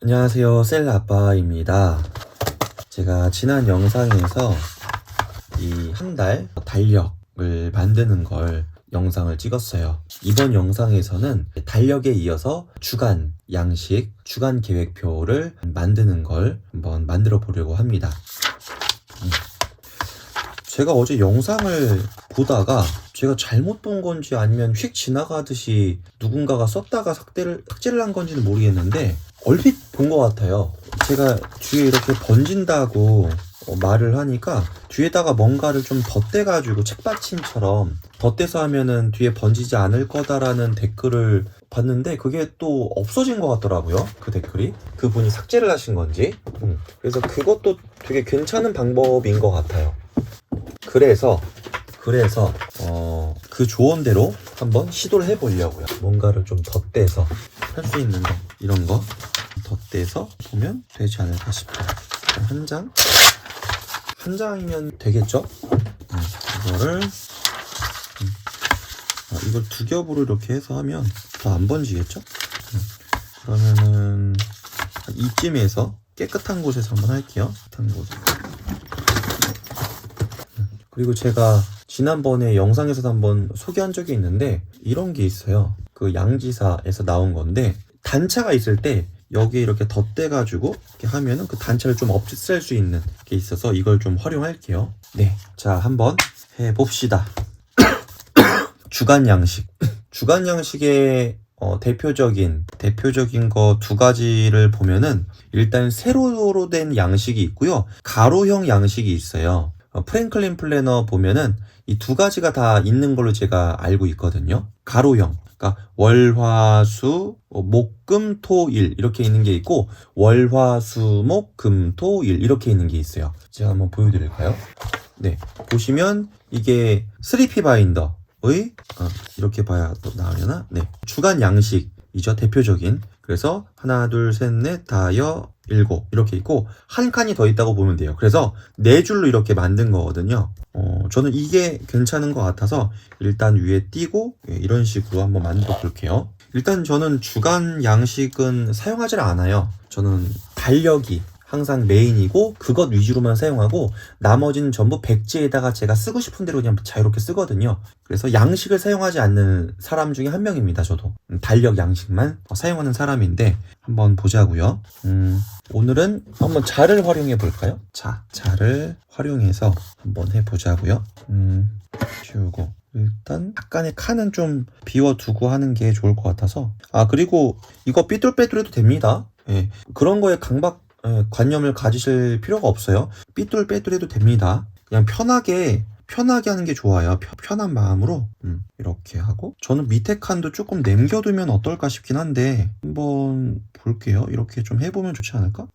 안녕하세요, 셀아빠입니다. 제가 지난 영상에서 이 한 달 달력을 만드는 걸 영상을 찍었어요. 이번 영상에서는 달력에 이어서 주간 양식, 주간 계획표를 만드는 걸 한번 만들어 보려고 합니다. 제가 어제 영상을 보다가 제가 잘못 본 건지 아니면 휙 지나가듯이 누군가가 썼다가 삭제를 한 건지는 모르겠는데 얼핏 본 것 같아요. 제가 뒤에 이렇게 번진다고 말을 하니까 뒤에다가 뭔가를 좀 덧대가지고 책받침처럼 덧대서 하면은 뒤에 번지지 않을 거다라는 댓글을 봤는데 그게 또 없어진 것 같더라고요. 그 댓글이. 그분이 삭제를 하신 건지. 그래서 그것도 되게 괜찮은 방법인 것 같아요. 그래서 그 조언대로 한번 시도를 해보려고요. 뭔가를 좀 덧대서 할 수 있는 거, 이런 거 덧대서 보면 되지 않을까 싶어요. 한 장이면 되겠죠? 이걸 두 겹으로 이렇게 해서 하면 더 안 번지겠죠? 그러면은 이쯤에서 깨끗한 곳에서 한번 할게요. 깨끗한 곳. 그리고 제가 지난번에 영상에서도 한번 소개한 적이 있는데 이런 게 있어요. 그 양지사에서 나온 건데 단차가 있을 때 여기에 이렇게 덧대가지고 이렇게 하면은 그 단차를 좀 없앨 수 있는 게 있어서 이걸 좀 활용할게요. 네, 자 한번 해봅시다. 주간 양식. 주간 양식의 대표적인 거 두 가지를 보면은 일단 세로로 된 양식이 있고요. 가로형 양식이 있어요. 프랭클린 플래너 보면은 이 두 가지가 다 있는 걸로 제가 알고 있거든요. 가로형. 그러니까 월, 화, 수, 목, 금, 토, 일 이렇게 있는 게 있고 월, 화, 수, 목, 금, 토, 일 이렇게 있는 게 있어요. 제가 한번 보여드릴까요? 네, 보시면 이게 3P 바인더의 이렇게 봐야 또 나오려나? 네, 주간 양식이죠. 대표적인. 그래서 하나, 둘, 셋, 넷, 다여, 일곱 이렇게 있고 한 칸이 더 있다고 보면 돼요. 그래서 네 줄로 이렇게 만든 거거든요. 저는 이게 괜찮은 것 같아서 일단 위에 띄고 이런 식으로 한번 만들어 볼게요. 일단 저는 주간 양식은 사용하지 않아요. 저는 달력이 항상 메인이고 그것 위주로만 사용하고 나머지는 전부 백지에다가 제가 쓰고 싶은 대로 그냥 자유롭게 쓰거든요. 그래서 양식을 사용하지 않는 사람 중에 한 명입니다. 저도 달력 양식만 사용하는 사람인데 한번 보자고요. 오늘은 한번 자를 활용해 볼까요? 자, 자를 활용해서 한번 해보자고요. 지우고 일단 약간의 칸은 좀 비워두고 하는 게 좋을 것 같아서 그리고 이거 삐뚤빼뚤해도 됩니다. 예, 그런 거에 관념을 가지실 필요가 없어요. 삐뚤빼뚤해도 됩니다. 그냥 편하게 하는 게 좋아요. 편한 마음으로 이렇게 하고 저는 밑에 칸도 조금 남겨두면 어떨까 싶긴 한데 한번 볼게요. 이렇게 좀 해보면 좋지 않을까?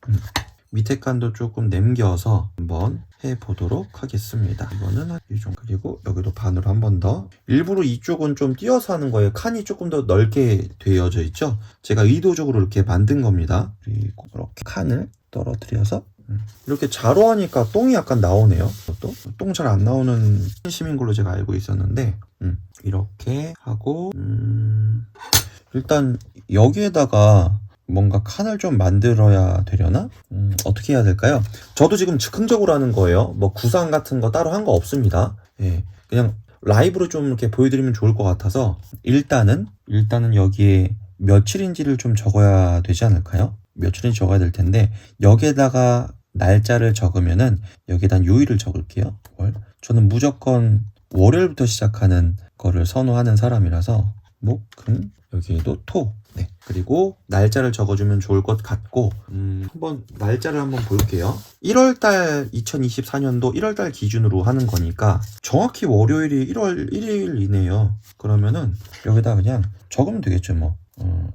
밑에 칸도 조금 남겨서 한번 해보도록 하겠습니다. 이거는 이 정도. 그리고 여기도 반으로 한 번 더. 일부러 이쪽은 좀 띄어서 하는 거예요. 칸이 조금 더 넓게 되어져 있죠. 제가 의도적으로 이렇게 만든 겁니다. 그리고 이렇게 칸을 떨어뜨려서 이렇게 자로 하니까 똥이 약간 나오네요. 또 똥 잘 안 나오는 심인 걸로 제가 알고 있었는데 이렇게 하고 일단 여기에다가 뭔가 칸을 좀 만들어야 되려나? 어떻게 해야 될까요? 저도 지금 즉흥적으로 하는 거예요. 뭐 구상 같은 거 따로 한 거 없습니다. 예, 그냥 라이브로 좀 이렇게 보여드리면 좋을 것 같아서 일단은 여기에 며칠인지를 좀 적어야 되지 않을까요? 며칠인지 적어야 될 텐데 여기에다가 날짜를 적으면은 여기에다 요일을 적을게요. 저는 무조건 월요일부터 시작하는 거를 선호하는 사람이라서 목, 금, 여기에도 토. 네. 그리고 날짜를 적어주면 좋을 것 같고 한번 날짜를 한번 볼게요. 1월달 2024년도 1월달 기준으로 하는 거니까 정확히 월요일이 1월 1일이네요. 그러면은 여기다 그냥 적으면 되겠죠. 뭐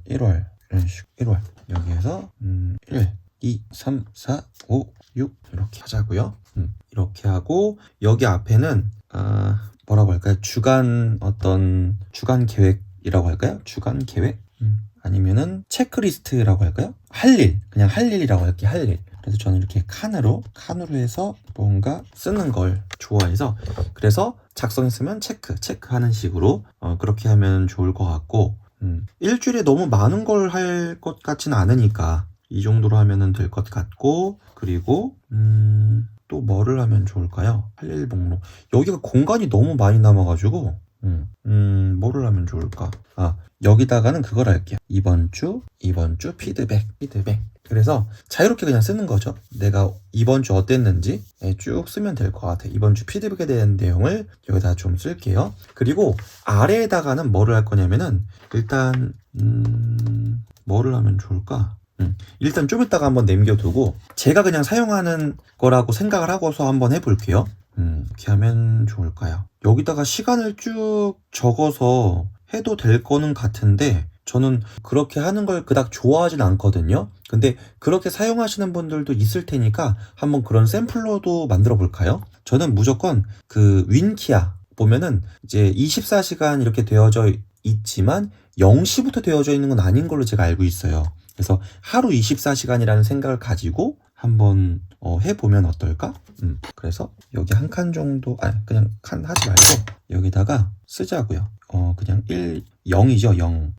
1월 이런 식으로 1월 여기에서 1, 2, 3, 4, 5, 6 이렇게 하자고요. 이렇게 하고 여기 앞에는 뭐라고 할까요? 주간 계획이라고 할까요? 주간 계획? 아니면은 체크리스트라고 할까요? 그냥 할 일이라고 할게요. 할 일. 그래서 저는 이렇게 칸으로 해서 뭔가 쓰는 걸 좋아해서 그래서 작성했으면 체크하는 식으로 그렇게 하면 좋을 것 같고 일주일에 너무 많은 걸 할 것 같지는 않으니까 이 정도로 하면 될 것 같고, 그리고 또 뭐를 하면 좋을까요? 할 일 목록. 여기가 공간이 너무 많이 남아가지고 뭐를 하면 좋을까? 여기다가는 그걸 할게요. 이번 주 피드백. 그래서 자유롭게 그냥 쓰는 거죠. 내가 이번 주 어땠는지 쭉 쓰면 될 것 같아요. 이번 주 피드백에 대한 내용을 여기다 좀 쓸게요. 그리고 아래에다가는 뭐를 할 거냐면은 일단 뭐를 하면 좋을까? 일단 좀 이따가 한번 남겨두고 제가 그냥 사용하는 거라고 생각을 하고서 한번 해볼게요. 어떻게 하면 좋을까요? 여기다가 시간을 쭉 적어서 해도 될 거는 같은데 저는 그렇게 하는 걸 그닥 좋아하진 않거든요. 근데 그렇게 사용하시는 분들도 있을 테니까 한번 그런 샘플로도 만들어 볼까요? 저는 무조건 그 윈키아 보면은 이제 24시간 이렇게 되어져 있지만 0시부터 되어져 있는 건 아닌 걸로 제가 알고 있어요. 그래서 하루 24시간이라는 생각을 가지고 한번 해보면 어떨까? 그래서 여기 한 칸 정도, 그냥 칸 하지 말고 여기다가 쓰자고요. 그냥 0이죠. 0.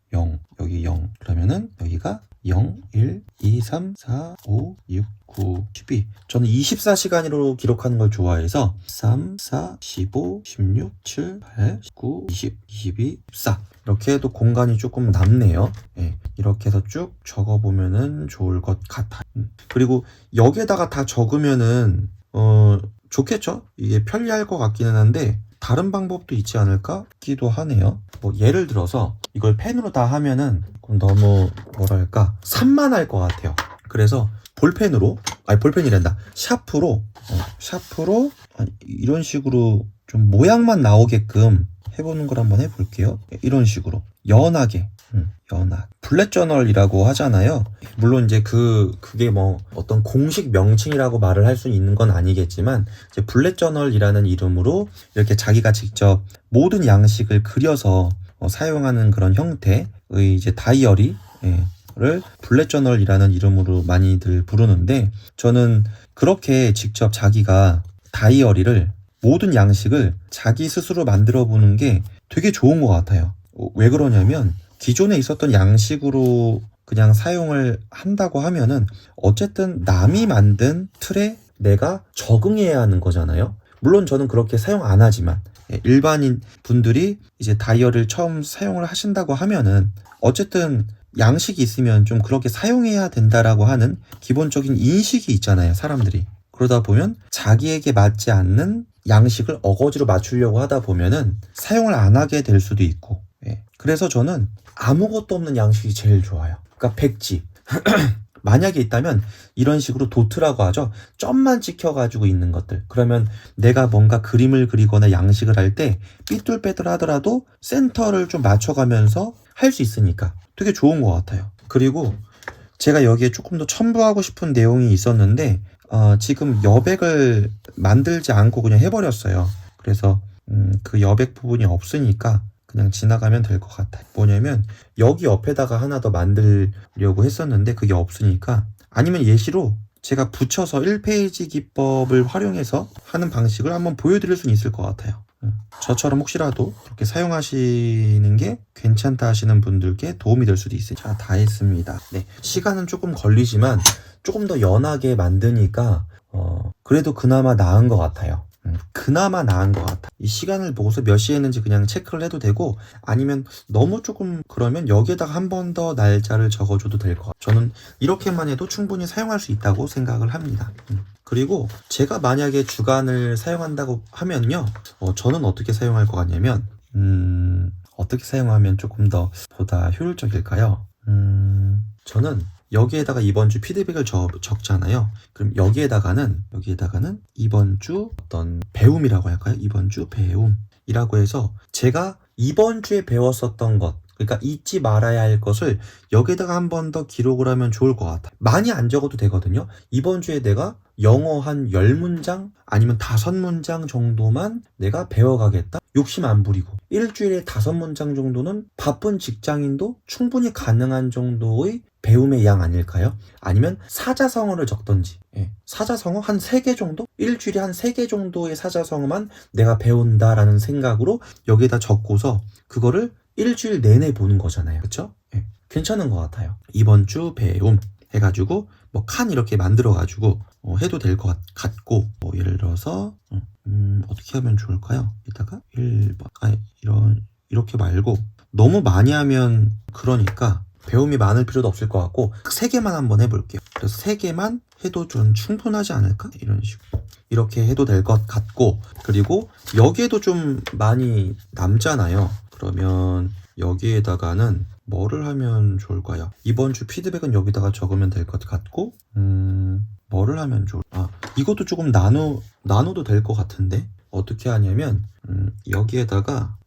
여기 0. 그러면은 여기가 0, 1, 2, 3, 4, 5, 6, 9, 12. 저는 24시간으로 기록하는 걸 좋아해서 3, 4, 15, 16, 7, 8, 19, 20, 22, 14. 이렇게 해도 공간이 조금 남네요. 네, 이렇게 해서 쭉 적어보면은 좋을 것 같아요. 그리고 여기에다가 다 적으면은 좋겠죠? 이게 편리할 것 같기는 한데 다른 방법도 있지 않을까 싶기도 하네요. 뭐 예를 들어서 이걸 펜으로 다 하면은 너무 뭐랄까 산만할 것 같아요. 그래서 볼펜으로 볼펜이란다. 샤프로 이런 식으로 좀 모양만 나오게끔 해보는 걸 한번 해볼게요. 이런 식으로 연하게 블렛 저널이라고 하잖아요. 물론 이제 그게 뭐 어떤 공식 명칭이라고 말을 할 수 있는 건 아니겠지만 이제 블렛 저널이라는 이름으로 이렇게 자기가 직접 모든 양식을 그려서 사용하는 그런 형태의 이제 다이어리를 블렛 저널이라는 이름으로 많이들 부르는데 저는 그렇게 직접 자기가 다이어리를 모든 양식을 자기 스스로 만들어 보는 게 되게 좋은 것 같아요. 왜 그러냐면 기존에 있었던 양식으로 그냥 사용을 한다고 하면은 어쨌든 남이 만든 틀에 내가 적응해야 하는 거잖아요. 물론 저는 그렇게 사용 안 하지만 일반인 분들이 이제 다이어리를 처음 사용을 하신다고 하면은 어쨌든 양식이 있으면 좀 그렇게 사용해야 된다라고 하는 기본적인 인식이 있잖아요, 사람들이. 그러다 보면 자기에게 맞지 않는 양식을 어거지로 맞추려고 하다 보면은 사용을 안 하게 될 수도 있고. 그래서 저는 아무것도 없는 양식이 제일 좋아요. 그러니까 백지. 만약에 있다면 이런 식으로 도트라고 하죠. 점만 찍혀가지고 있는 것들. 그러면 내가 뭔가 그림을 그리거나 양식을 할 때 삐뚤빼뚤 하더라도 센터를 좀 맞춰가면서 할 수 있으니까 되게 좋은 것 같아요. 그리고 제가 여기에 조금 더 첨부하고 싶은 내용이 있었는데 지금 여백을 만들지 않고 그냥 해버렸어요. 그래서 그 여백 부분이 없으니까 그냥 지나가면 될 것 같아요. 뭐냐면 여기 옆에다가 하나 더 만들려고 했었는데 그게 없으니까 아니면 예시로 제가 붙여서 1페이지 기법을 활용해서 하는 방식을 한번 보여드릴 수는 있을 것 같아요. 저처럼 혹시라도 그렇게 사용하시는 게 괜찮다 하시는 분들께 도움이 될 수도 있어요. 자, 다 했습니다. 네, 시간은 조금 걸리지만 조금 더 연하게 만드니까 그래도 그나마 나은 것 같아요. 그나마 나은 것 같아. 이 시간을 보고서 몇 시에 했는지 그냥 체크를 해도 되고 아니면 너무 조금 그러면 여기에다가 한 번 더 날짜를 적어줘도 될 것 같아요. 저는 이렇게만 해도 충분히 사용할 수 있다고 생각을 합니다. 그리고 제가 만약에 주간을 사용한다고 하면요 저는 어떻게 사용할 것 같냐면 어떻게 사용하면 조금 더 보다 효율적일까요? 저는 여기에다가 이번 주 피드백을 적잖아요. 그럼 여기에다가는 이번 주 어떤 배움이라고 할까요? 이번 주 배움이라고 해서 제가 이번 주에 배웠었던 것, 그러니까 잊지 말아야 할 것을 여기에다가 한 번 더 기록을 하면 좋을 것 같아요. 많이 안 적어도 되거든요. 이번 주에 내가 영어 한 10문장 아니면 5문장 정도만 내가 배워가겠다. 욕심 안 부리고 일주일에 5문장 정도는 바쁜 직장인도 충분히 가능한 정도의 배움의 양 아닐까요? 아니면 사자성어를 적던지 사자성어 한 3개 정도? 일주일에 한 3개 정도의 사자성어만 내가 배운다라는 생각으로 여기에다 적고서 그거를 일주일 내내 보는 거잖아요. 그쵸? 괜찮은 것 같아요. 이번 주 배움 해가지고 뭐 칸 이렇게 만들어가지고 해도 될 것 같고, 뭐 예를 들어서 어떻게 하면 좋을까요? 이따가 1번 이렇게 말고 너무 많이 하면 그러니까 배움이 많을 필요도 없을 것 같고 3개만 한번 해볼게요. 그래서 3개만 해도 좀 충분하지 않을까? 이런 식으로 이렇게 해도 될 것 같고, 그리고 여기에도 좀 많이 남잖아요. 그러면 여기에다가는 뭐를 하면 좋을까요? 이번 주 피드백은 여기다가 적으면 될 것 같고, 뭐를 하면 이것도 조금 나눠도 될 것 같은데 어떻게 하냐면 여기에다가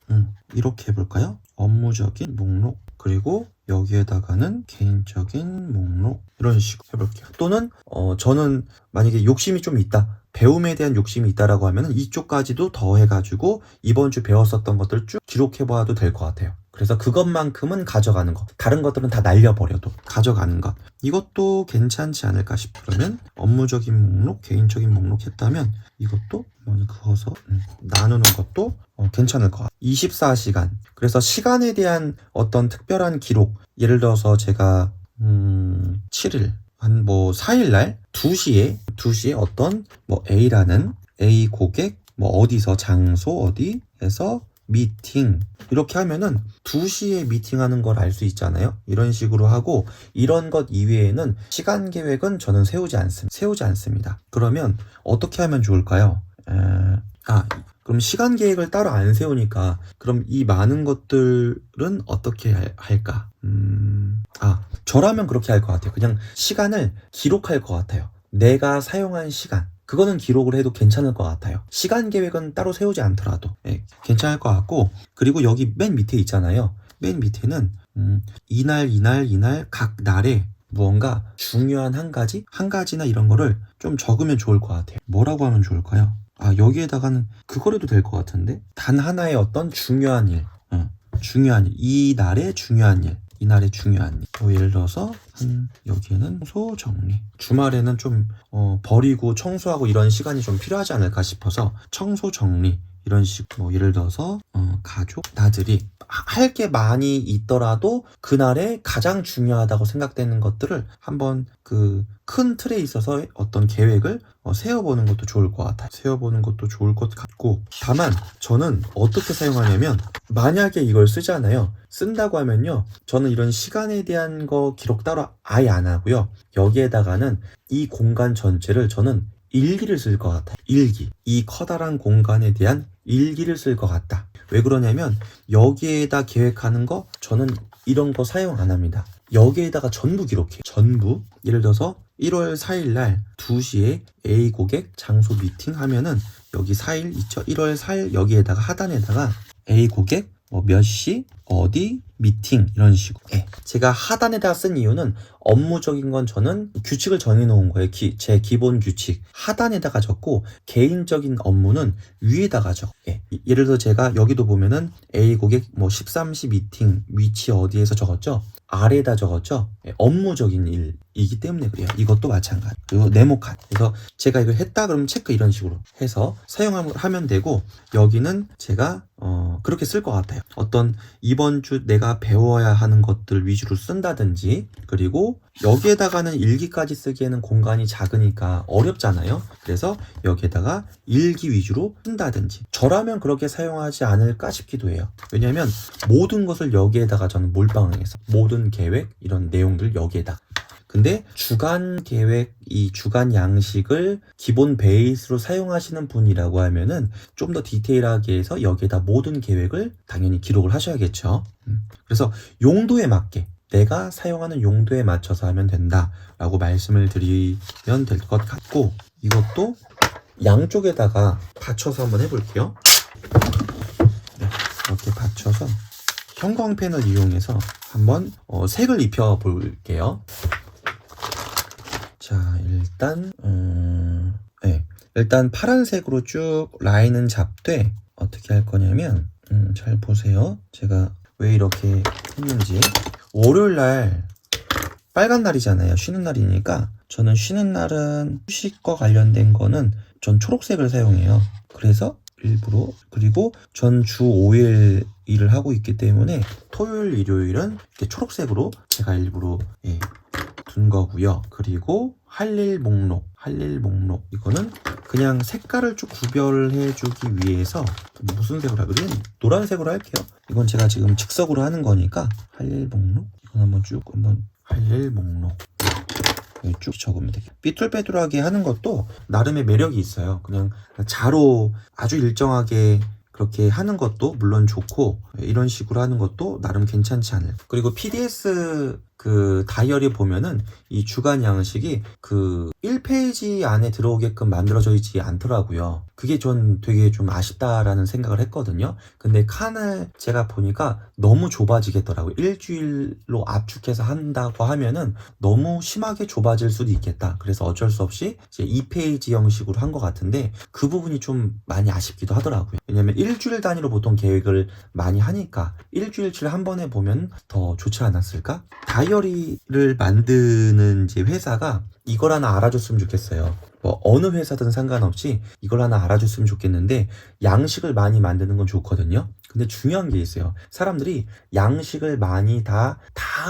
이렇게 해볼까요? 업무적인 목록, 그리고 여기에다가는 개인적인 목록, 이런 식으로 해볼게요. 또는 저는 만약에 욕심이 좀 있다, 배움에 대한 욕심이 있다라고 하면 이쪽까지도 더해가지고 이번 주 배웠었던 것들 쭉 기록해봐도 될 것 같아요. 그래서 그것만큼은 가져가는 거, 다른 것들은 다 날려버려도 가져가는 것, 이것도 괜찮지 않을까 싶어요. 그러면 업무적인 목록, 개인적인 목록 했다면 이것도 그어서 나누는 것도 괜찮을 것 같아요. 24시간. 그래서 시간에 대한 어떤 특별한 기록, 예를 들어서 제가 7일 한 4일날 2시에 어떤 A라는 A 고객 어디서 장소 어디에서 미팅, 이렇게 하면은 2시에 미팅하는 걸 알 수 있잖아요. 이런 식으로 하고, 이런 것 이외에는 시간 계획은 저는 세우지 않습니다. 그러면 어떻게 하면 좋을까요? 그럼 시간 계획을 따로 안 세우니까 그럼 이 많은 것들은 어떻게 할까? 저라면 그렇게 할 것 같아요. 그냥 시간을 기록할 것 같아요. 내가 사용한 시간, 그거는 기록을 해도 괜찮을 것 같아요. 시간 계획은 따로 세우지 않더라도 괜찮을 것 같고, 그리고 여기 맨 밑에 있잖아요. 맨 밑에는 이날 각 날에 무언가 중요한 한 가지나 이런 거를 좀 적으면 좋을 것 같아요. 뭐라고 하면 좋을까요? 여기에다가는 그걸 해도 될 것 같은데, 단 하나의 어떤 중요한 일, 이 날의 중요한 일, 예를 들어서 여기에는 청소 정리, 주말에는 좀 버리고 청소하고 이런 시간이 좀 필요하지 않을까 싶어서 청소 정리, 이런 식으로 예를 들어서 가족, 나들이 할 게 많이 있더라도 그날에 가장 중요하다고 생각되는 것들을 한번 그 큰 틀에 있어서 어떤 계획을 세워보는 것도 좋을 것 같아요. 다만 저는 어떻게 사용하냐면, 만약에 이걸 쓰잖아요. 쓴다고 하면요, 저는 이런 시간에 대한 거 기록 따로 아예 안 하고요, 여기에다가는 이 공간 전체를 저는 일기를 쓸 것 같아요. 이 커다란 공간에 대한 일기를 쓸 것 같다. 왜 그러냐면 여기에다 계획하는 거 저는 이런 거 사용 안 합니다. 여기에다가 전부 기록해요. 예를 들어서 1월 4일 날 2시에 A 고객 장소 미팅 하면은 여기 4일 있죠. 1월 4일 여기에다가 하단에다가 A 고객 몇 시 어디 미팅, 이런 식으로. 제가 하단에다 쓴 이유는 업무적인 건 저는 규칙을 정해놓은 거예요. 제 기본 규칙 하단에다가 적고, 개인적인 업무는 위에다가 적어. 예를 들어 제가 여기도 보면은 A 고객 13시 미팅 위치 어디에서 적었죠? 아래에다 적었죠? 업무적인 일이기 때문에 그래요. 이것도 마찬가지. 그리고 네모칸. 그래서 제가 이걸 했다 그러면 체크, 이런 식으로 해서 사용하면 되고, 여기는 제가 그렇게 쓸 것 같아요. 어떤 이번 주 내가 배워야 하는 것들 위주로 쓴다든지, 그리고 여기에다가는 일기까지 쓰기에는 공간이 작으니까 어렵잖아요. 그래서 여기에다가 일기 위주로 쓴다든지, 저라면 그렇게 사용하지 않을까 싶기도 해요. 왜냐하면 모든 것을 여기에다가 저는 몰빵해서 모든 계획 이런 내용들 여기에다. 근데 주간 계획, 이 주간 양식을 기본 베이스로 사용하시는 분이라고 하면은 좀 더 디테일하게 해서 여기에다 모든 계획을 당연히 기록을 하셔야겠죠. 그래서 용도에 맞게, 내가 사용하는 용도에 맞춰서 하면 된다라고 말씀을 드리면 될 것 같고, 이것도 양쪽에다가 받쳐서 한번 해볼게요. 이렇게 받쳐서 형광펜을 이용해서 한번 색을 입혀 볼게요. 자, 일단 파란색으로 쭉 라인은 잡되, 어떻게 할 거냐면 잘 보세요. 제가 왜 이렇게 했는지. 월요일날 빨간 날이잖아요. 쉬는 날이니까 저는 쉬는 날은 휴식과 관련된 거는 전 초록색을 사용해요. 그래서 일부러, 그리고 전 주 5일 일을 하고 있기 때문에 토요일, 일요일은 이렇게 초록색으로 제가 일부러 둔 거고요. 그리고 할 일 목록 이거는 그냥 색깔을 쭉 구별해 주기 위해서 무슨 색으로 할까요? 노란색으로 할게요. 이건 제가 지금 즉석으로 하는 거니까 할 일 목록 이건 한번 할 일 목록 쭉 적으면 되겠다. 삐뚤빼뚤하게 하는 것도 나름의 매력이 있어요. 그냥 자로 아주 일정하게 그렇게 하는 것도 물론 좋고 이런 식으로 하는 것도 나름 괜찮지 않을까. 그리고 PDS 그 다이어리 보면은 이 주간 양식이 그 1페이지 안에 들어오게끔 만들어져 있지 않더라고요. 그게 전 되게 좀 아쉽다라는 생각을 했거든요. 근데 칸을 제가 보니까 너무 좁아지겠더라고요. 일주일로 압축해서 한다고 하면은 너무 심하게 좁아질 수도 있겠다. 그래서 어쩔 수 없이 이제 2페이지 형식으로 한 것 같은데 그 부분이 좀 많이 아쉽기도 하더라고요. 왜냐면 일주일 단위로 보통 계획을 많이 하니까 일주일치를 한 번에 보면 더 좋지 않았을까? 다이어리를 만드는 이제 회사가 이걸 하나 알아줬으면 좋겠어요. 뭐 어느 회사든 상관없이 이걸 하나 알아줬으면 좋겠는데 양식을 많이 만드는 건 좋거든요. 근데 중요한 게 있어요. 사람들이 양식을 많이 다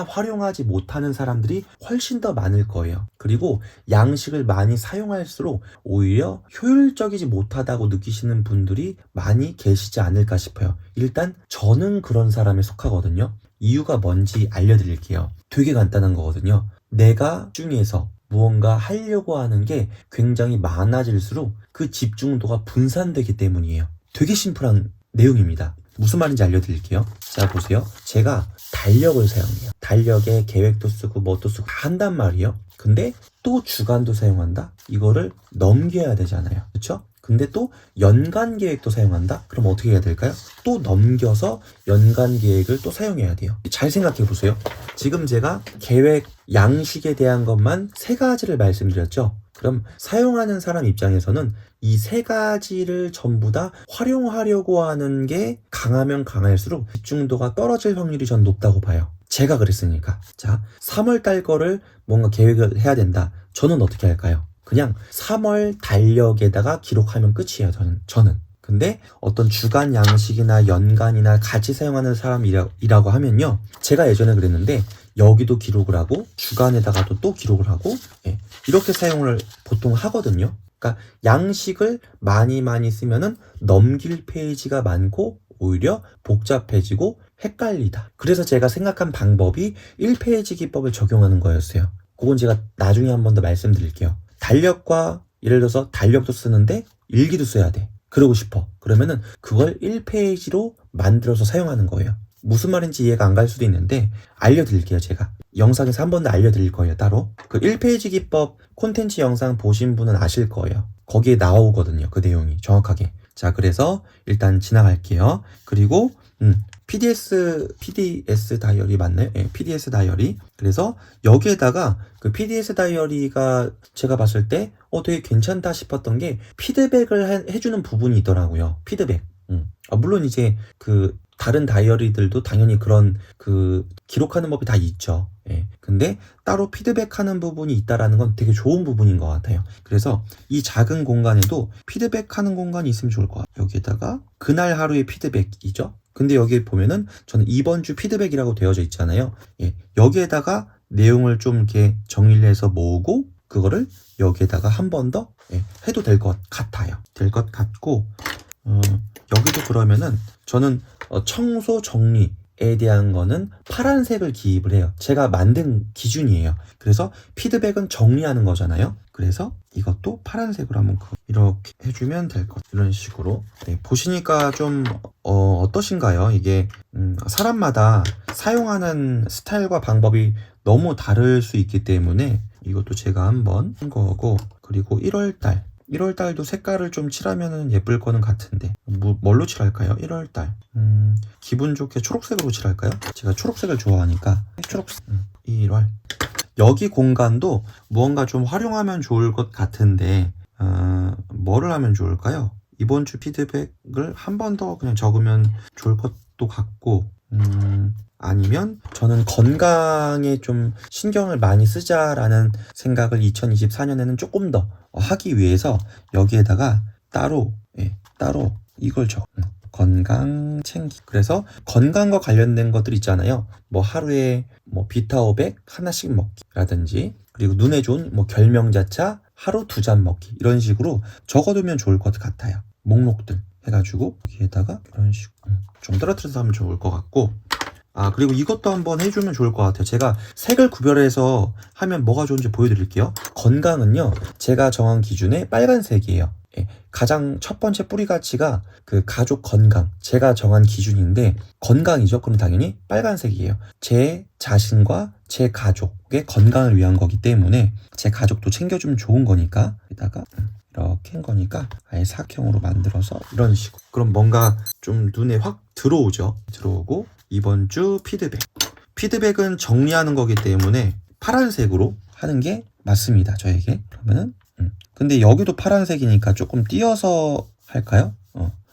활용하지 못하는 사람들이 훨씬 더 많을 거예요. 그리고 양식을 많이 사용할수록 오히려 효율적이지 못하다고 느끼시는 분들이 많이 계시지 않을까 싶어요. 일단 저는 그런 사람에 속하거든요. 이유가 뭔지 알려드릴게요. 되게 간단한 거거든요. 내가 중에서 무언가 하려고 하는 게 굉장히 많아질수록 그 집중도가 분산되기 때문이에요. 되게 심플한 내용입니다. 무슨 말인지 알려드릴게요. 자, 보세요. 제가 달력을 사용해요. 달력에 계획도 쓰고 뭣도 쓰고 다 한단 말이에요. 근데 또 주간도 사용한다? 이거를 넘겨야 되잖아요. 그렇죠? 근데 또 연간 계획도 사용한다? 그럼 어떻게 해야 될까요? 또 넘겨서 연간 계획을 또 사용해야 돼요. 잘 생각해 보세요. 지금 제가 계획 양식에 대한 것만 3가지를 말씀드렸죠. 그럼 사용하는 사람 입장에서는 이 3가지를 전부 다 활용하려고 하는 게 강하면 강할수록 집중도가 떨어질 확률이 전 높다고 봐요. 제가 그랬으니까. 자, 3월 달 거를 뭔가 계획을 해야 된다. 저는 어떻게 할까요? 그냥 3월 달력에다가 기록하면 끝이에요. 저는. 근데 어떤 주간 양식이나 연간이나 같이 사용하는 사람이라고 하면요. 제가 예전에 그랬는데 여기도 기록을 하고 주간에다가도 또 기록을 하고 이렇게 사용을 보통 하거든요. 그러니까 양식을 많이 쓰면은 넘길 페이지가 많고 오히려 복잡해지고 헷갈리다. 그래서 제가 생각한 방법이 1페이지 기법을 적용하는 거였어요. 그건 제가 나중에 한 번 더 말씀드릴게요. 달력과 예를 들어서 달력도 쓰는데 일기도 써야 돼. 그러고 싶어. 그러면은 그걸 1페이지로 만들어서 사용하는 거예요. 무슨 말인지 이해가 안 갈 수도 있는데 알려드릴게요. 제가 영상에서 한 번 더 알려드릴 거예요. 따로 그 1페이지 기법 콘텐츠 영상 보신 분은 아실 거예요. 거기에 나오거든요. 그 내용이 정확하게. 자, 그래서 일단 지나갈게요. 그리고 PDS 다이어리 맞나요? 네, PDS 다이어리. 그래서 여기에다가 그 PDS 다이어리가 제가 봤을 때 되게 괜찮다 싶었던 게 피드백을 해주는 부분이 있더라고요. 피드백. 물론 이제 그 다른 다이어리들도 당연히 그런 그 기록하는 법이 다 있죠. 예. 근데 따로 피드백하는 부분이 있다라는 건 되게 좋은 부분인 것 같아요. 그래서 이 작은 공간에도 피드백하는 공간이 있으면 좋을 것 같아요. 여기에다가 그날 하루의 피드백이죠. 근데 여기 보면은 저는 이번 주 피드백이라고 되어져 있잖아요. 예. 여기에다가 내용을 좀 이렇게 정리를 해서 모으고 그거를 여기에다가 한 번 더 해도 될 것 같아요. 될 것 같고 여기도 그러면은 저는 청소 정리에 대한 거는 파란색을 기입을 해요. 제가 만든 기준이에요. 그래서 피드백은 정리하는 거잖아요. 그래서 이것도 파란색으로 한번 이렇게 해주면 될 것. 이런 식으로. 네, 보시니까 좀 어떠신가요? 이게 사람마다 사용하는 스타일과 방법이 너무 다를 수 있기 때문에 이것도 제가 한번 한 거고, 그리고 1월달도 색깔을 좀 칠하면 예쁠 거는 같은데 뭘로 칠할까요? 1월달 기분 좋게 초록색으로 칠할까요? 제가 초록색을 좋아하니까 초록색. 1월 여기 공간도 무언가 좀 활용하면 좋을 것 같은데 뭐를 하면 좋을까요? 이번 주 피드백을 한 번 더 그냥 적으면 좋을 것도 같고, 아니면 저는 건강에 좀 신경을 많이 쓰자라는 생각을 2024년에는 조금 더 하기 위해서 여기에다가 따로 이걸 건강 챙기. 그래서 건강과 관련된 것들 있잖아요. 뭐 하루에 뭐 비타오백 하나씩 먹기라든지, 그리고 눈에 좋은 뭐 결명자차 하루 2잔 먹기, 이런 식으로 적어두면 좋을 것 같아요. 목록들 해가지고 여기에다가 이런 식으로 좀 떨어뜨려서 하면 좋을 것 같고, 그리고 이것도 한번 해주면 좋을 것 같아요. 제가 색을 구별해서 하면 뭐가 좋은지 보여드릴게요. 건강은요, 제가 정한 기준에 빨간색이에요. 예, 가장 첫 번째 뿌리 가치가 그 가족 건강, 제가 정한 기준인데 건강이죠. 그럼 당연히 빨간색이에요. 제 자신과 제 가족의 건강을 위한 거기 때문에 제 가족도 챙겨주면 좋은 거니까, 여기다가 이렇게 한 거니까 아예 사각형으로 만들어서 이런 식으로. 그럼 뭔가 좀 눈에 확 들어오죠. 들어오고, 이번 주 피드백은 정리하는 거기 때문에 파란색으로 하는 게 맞습니다, 저에게. 그러면은 근데 여기도 파란색이니까 조금 띄어서 할까요?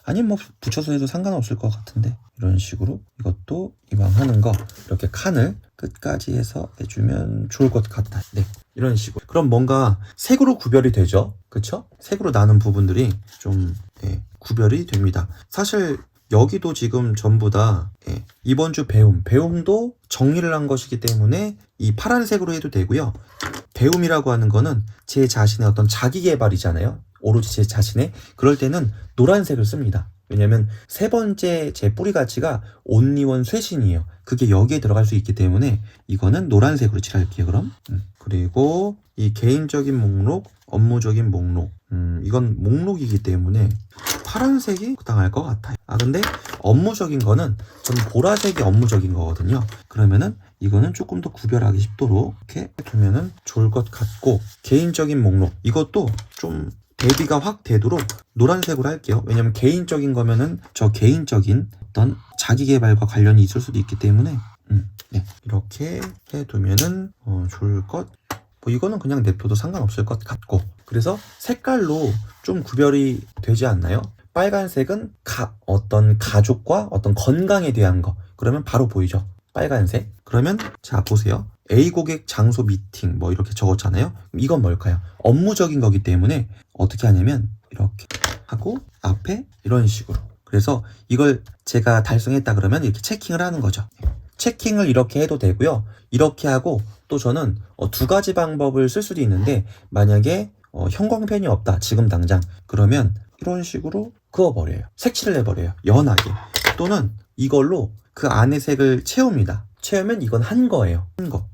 아니면 뭐 붙여서 해도 상관없을 것 같은데, 이런 식으로 이것도 이왕 하는 거 이렇게 칸을 끝까지 해서 해주면 좋을 것 같아요. 네, 이런 식으로. 그럼 뭔가 색으로 구별이 되죠, 그쵸? 색으로 나는 부분들이 좀 구별이 됩니다. 사실 여기도 지금 전부 다 이번 주 배움도 정리를 한 것이기 때문에 이 파란색으로 해도 되고요. 배움이라고 하는 거는 제 자신의 어떤 자기 개발이잖아요. 오로지 제 자신의. 그럴 때는 노란색을 씁니다. 왜냐면 세 번째 제 뿌리 가치가 온리원 쇄신이에요. 그게 여기에 들어갈 수 있기 때문에 이거는 노란색으로 칠할게요, 그럼. 그리고 이 개인적인 목록, 업무적인 목록. 이건 목록이기 때문에 파란색이 당할 것 같아요. 근데 업무적인 거는 전 보라색이 업무적인 거거든요. 그러면은 이거는 조금 더 구별하기 쉽도록 이렇게 두면은 좋을 것 같고, 개인적인 목록, 이것도 좀 대비가 확 되도록 노란색으로 할게요. 왜냐면 개인적인 거면은 저 개인적인 어떤 자기 개발과 관련이 있을 수도 있기 때문에 네, 이렇게 해두면은 좋을 것. 뭐 이거는 그냥 냅둬도 상관없을 것 같고, 그래서 색깔로 좀 구별이 되지 않나요? 빨간색은 어떤 가족과 어떤 건강에 대한 거, 그러면 바로 보이죠, 빨간색. 그러면 자 보세요, A 고객 장소 미팅 뭐 이렇게 적었잖아요. 이건 뭘까요? 업무적인 거기 때문에 어떻게 하냐면 이렇게 하고 앞에 이런 식으로. 그래서 이걸 제가 달성했다 그러면 이렇게 체킹을 하는 거죠. 체킹을 이렇게 해도 되고요. 이렇게 하고, 또 저는 2가지 방법을 쓸 수도 있는데, 만약에 형광펜이 없다 지금 당장, 그러면 이런 식으로 그어버려요. 색칠을 해버려요, 연하게. 또는 이걸로 그 안에 색을 채웁니다. 채우면 이건 한 거예요. 한 거.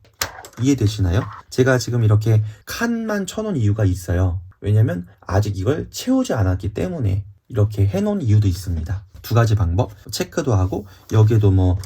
이해되시나요? 제가 지금 이렇게 칸만 쳐놓은 이유가 있어요. 왜냐면 아직 이걸 채우지 않았기 때문에 이렇게 해놓은 이유도 있습니다. 2가지 방법, 체크도 하고, 여기에도 뭐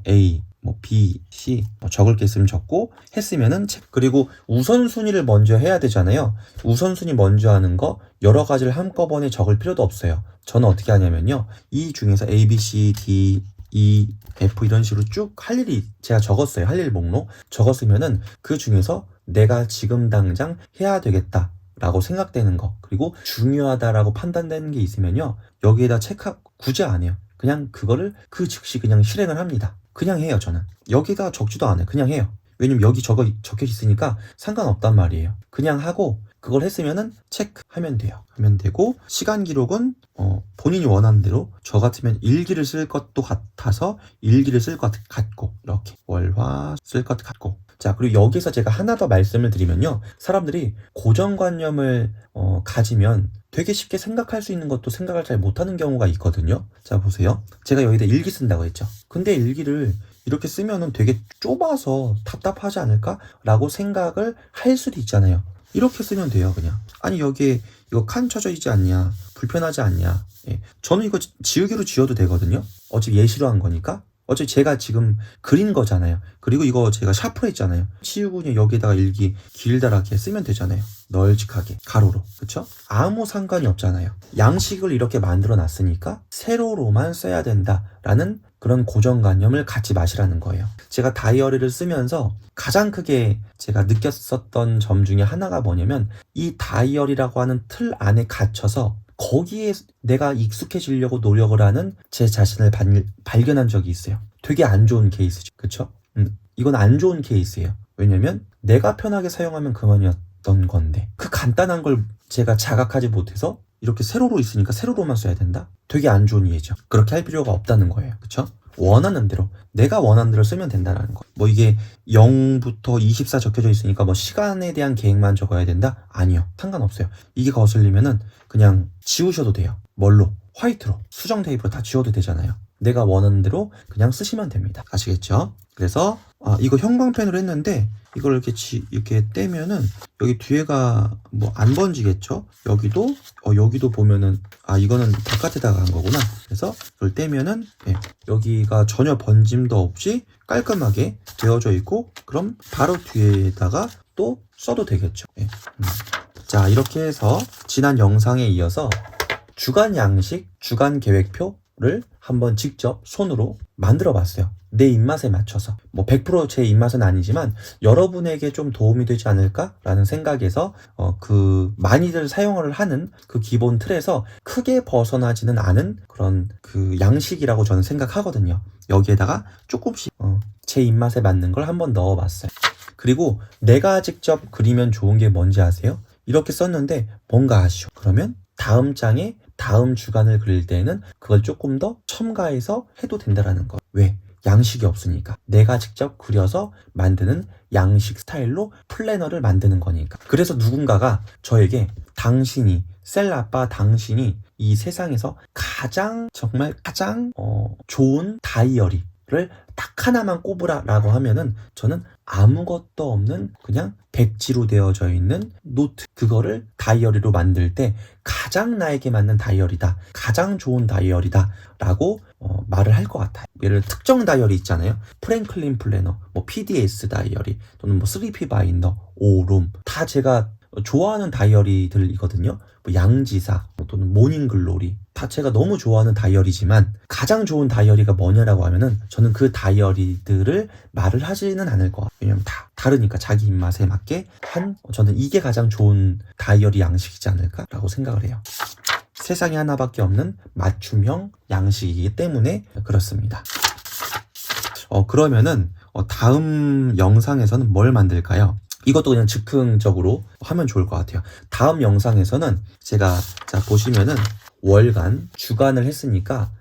A, 뭐 B, C, 적을 게 있으면 적고, 했으면은 체크. 그리고 우선순위를 먼저 해야 되잖아요. 우선순위 먼저 하는 거 여러 가지를 한꺼번에 적을 필요도 없어요. 저는 어떻게 하냐면요, 이 중에서 A, B, C, D, E, F 이런 식으로 쭉 할 일이 제가 적었어요. 할 일 목록 적었으면은 그 중에서 내가 지금 당장 해야 되겠다 라고 생각되는 거, 그리고 중요하다라고 판단되는 게 있으면요, 여기에다 체크 굳이 안 해요. 그냥 그거를 그 즉시 그냥 실행을 합니다. 그냥 해요. 저는 여기다 적지도 않아요. 그냥 해요. 왜냐면 여기 적혀 있으니까 상관없단 말이에요. 그냥 하고, 그걸 했으면은 체크하면 돼요. 하면 되고, 시간 기록은 본인이 원하는 대로, 저 같으면 일기를 쓸 것도 같아서 일기를 쓸 것 같고, 이렇게 월화 쓸 것 같고. 자, 그리고 여기서 제가 하나 더 말씀을 드리면요, 사람들이 고정관념을 가지면 되게 쉽게 생각할 수 있는 것도 생각을 잘 못하는 경우가 있거든요. 자 보세요, 제가 여기다 일기 쓴다고 했죠. 근데 일기를 이렇게 쓰면은 되게 좁아서 답답하지 않을까? 라고 생각을 할 수도 있잖아요. 이렇게 쓰면 돼요, 그냥. 아니 여기에 이거 칸 쳐져 있지 않냐, 불편하지 않냐. 저는 이거 지우개로 지워도 되거든요. 어차피 예시로 한 거니까. 어차피 제가 지금 그린 거잖아요. 그리고 이거 제가 샤프로 했잖아요. 치우고 그냥 여기다가 일기 길다랗게 쓰면 되잖아요. 널찍하게 가로로. 그쵸? 아무 상관이 없잖아요. 양식을 이렇게 만들어 놨으니까 세로로만 써야 된다라는 그런 고정관념을 갖지 마시라는 거예요. 제가 다이어리를 쓰면서 가장 크게 제가 느꼈었던 점 중에 하나가 뭐냐면, 이 다이어리라고 하는 틀 안에 갇혀서 거기에 내가 익숙해지려고 노력을 하는 제 자신을 발견한 적이 있어요. 되게 안 좋은 케이스죠. 그쵸? 이건 안 좋은 케이스예요. 왜냐면 내가 편하게 사용하면 그만이었던 건데, 그 간단한 걸 제가 자각하지 못해서 이렇게 세로로 있으니까 세로로만 써야 된다? 되게 안 좋은 이해죠. 그렇게 할 필요가 없다는 거예요. 그쵸? 원하는 대로, 내가 원하는 대로 쓰면 된다는 거. 뭐 이게 0부터 24 적혀져 있으니까 뭐 시간에 대한 계획만 적어야 된다? 아니요. 상관없어요. 이게 거슬리면은 그냥 지우셔도 돼요. 뭘로? 화이트로, 수정 테이프로 다 지워도 되잖아요. 내가 원하는 대로 그냥 쓰시면 됩니다. 아시겠죠? 그래서 이거 형광펜으로 했는데 이걸 이렇게 떼면은 여기 뒤에가 뭐 안 번지겠죠? 여기도 보면은 이거는 바깥에다가 한 거구나. 그래서 이걸 떼면은 여기가 전혀 번짐도 없이 깔끔하게 되어져 있고, 그럼 바로 뒤에다가 또 써도 되겠죠. 자, 이렇게 해서 지난 영상에 이어서 주간 양식, 주간 계획표를 한번 직접 손으로 만들어 봤어요. 내 입맛에 맞춰서. 뭐 100% 제 입맛은 아니지만 여러분에게 좀 도움이 되지 않을까라는 생각에서 많이들 사용을 하는 그 기본 틀에서 크게 벗어나지는 않은 그런 그 양식이라고 저는 생각하거든요. 여기에다가 조금씩 제 입맛에 맞는 걸 한번 넣어봤어요. 그리고 내가 직접 그리면 좋은 게 뭔지 아세요? 이렇게 썼는데 뭔가 아쉬워. 그러면 다음 장에 다음 주간을 그릴 때에는 그걸 조금 더 첨가해서 해도 된다라는 거. 왜? 양식이 없으니까. 내가 직접 그려서 만드는 양식 스타일로 플래너를 만드는 거니까. 그래서 누군가가 저에게 셀아빠 당신이 이 세상에서 정말 가장 좋은 다이어리를 딱 하나만 꼽으라 라고 하면은 저는 아무것도 없는 그냥 백지로 되어져 있는 노트, 그거를 다이어리로 만들 때 가장 나에게 맞는 다이어리다, 가장 좋은 다이어리다 라고 말을 할 것 같아요. 예를 들어 특정 다이어리 있잖아요. 프랭클린 플래너, 뭐 PDS 다이어리, 또는 뭐 3P 바인더, 오룸, 다 제가 좋아하는 다이어리들이거든요. 뭐 양지사 또는 모닝글로리, 다 제가 너무 좋아하는 다이어리지만 가장 좋은 다이어리가 뭐냐라고 하면은 저는 그 다이어리들을 말을 하지는 않을 것 같아요. 왜냐면 다 다르니까 자기 입맛에 맞게 저는 이게 가장 좋은 다이어리 양식이지 않을까라고 생각을 해요. 세상에 하나밖에 없는 맞춤형 양식이기 때문에 그렇습니다. 그러면은 다음 영상에서는 뭘 만들까요? 이것도 그냥 즉흥적으로 하면 좋을 것 같아요. 다음 영상에서는 제가 보시면은 월간, 주간을 했으니까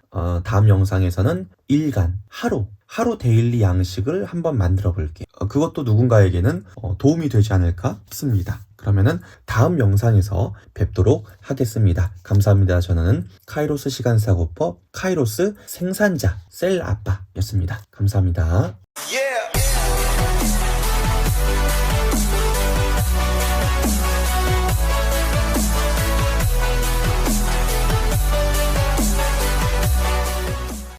다음 영상에서는 일간, 하루 데일리 양식을 한번 만들어 볼게요. 그것도 누군가에게는 도움이 되지 않을까 싶습니다. 그러면은 다음 영상에서 뵙도록 하겠습니다. 감사합니다. 저는 카이로스 시간사고법 카이로스 생산자 셀아빠였습니다. 감사합니다.